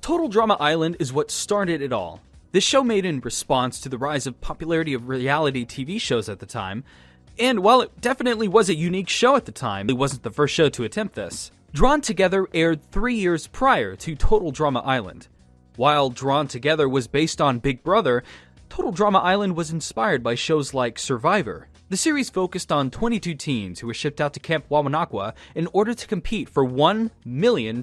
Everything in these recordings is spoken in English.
Total Drama Island is what started it all. This show made in response to the rise of popularity of reality TV shows at the time, and while it definitely was a unique show at the time, it wasn't the first show to attempt this. Drawn Together aired 3 years prior to Total Drama Island. While Drawn Together was based on Big Brother, Total Drama Island was inspired by shows like Survivor. The series focused on 22 teens who were shipped out to Camp Wawanakwa in order to compete for $1 million.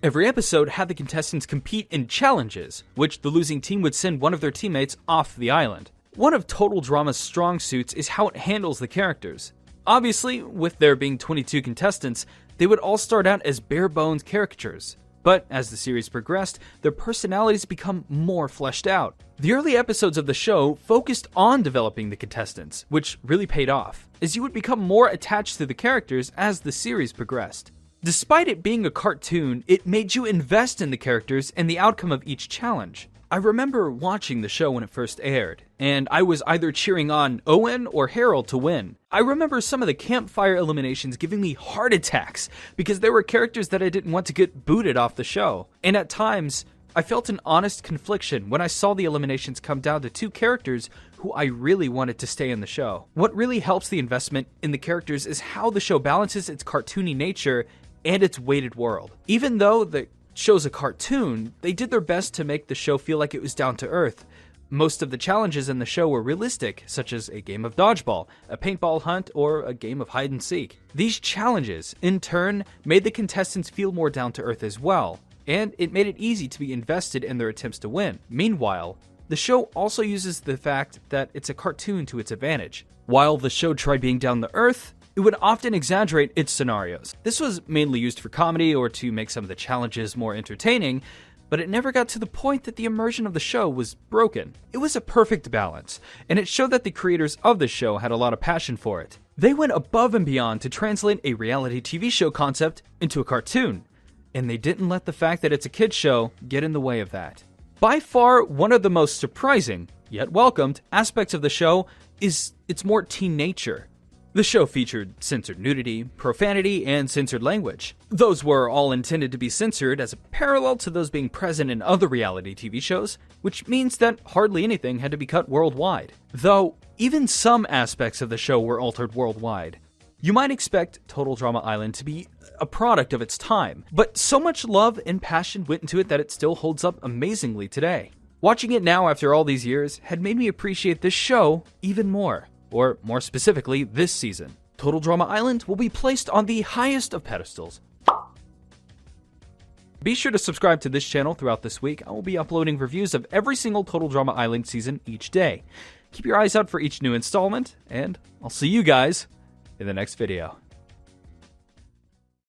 Every episode had the contestants compete in challenges, which the losing team would send one of their teammates off the island. One of Total Drama's strong suits is how it handles the characters. Obviously, with there being 22 contestants, they would all start out as bare-bones caricatures. But as the series progressed, their personalities become more fleshed out. The early episodes of the show focused on developing the contestants, which really paid off, as you would become more attached to the characters as the series progressed. Despite it being a cartoon, it made you invest in the characters and the outcome of each challenge. I remember watching the show when it first aired, and I was either cheering on Owen or Harold to win. I remember some of the campfire eliminations giving me heart attacks because there were characters that I didn't want to get booted off the show. And at times, I felt an honest confliction when I saw the eliminations come down to two characters who I really wanted to stay in the show. What really helps the investment in the characters is how the show balances its cartoony nature and its weighted world. Even though the show's a cartoon, they did their best to make the show feel like it was down to earth. Most of the challenges in the show were realistic, such as a game of dodgeball, a paintball hunt, or a game of hide and seek. These challenges, in turn, made the contestants feel more down to earth as well, and it made it easy to be invested in their attempts to win. Meanwhile, the show also uses the fact that it's a cartoon to its advantage. While the show tried being down to earth, it would often exaggerate its scenarios. This was mainly used for comedy or to make some of the challenges more entertaining, but it never got to the point that the immersion of the show was broken. It was a perfect balance, and it showed that the creators of the show had a lot of passion for it. They went above and beyond to translate a reality TV show concept into a cartoon, and they didn't let the fact that it's a kids show get in the way of that. By far, one of the most surprising, yet welcomed, aspects of the show is its more teen nature. The show featured censored nudity, profanity, and censored language. Those were all intended to be censored as a parallel to those being present in other reality TV shows, which means that hardly anything had to be cut worldwide. Though, even some aspects of the show were altered worldwide. You might expect Total Drama Island to be a product of its time, but so much love and passion went into it that it still holds up amazingly today. Watching it now after all these years had made me appreciate this show even more. Or more specifically, this season. Total Drama Island will be placed on the highest of pedestals. Be sure to subscribe to this channel throughout this week. I will be uploading reviews of every single Total Drama Island season each day. Keep your eyes out for each new installment, and I'll see you guys in the next video.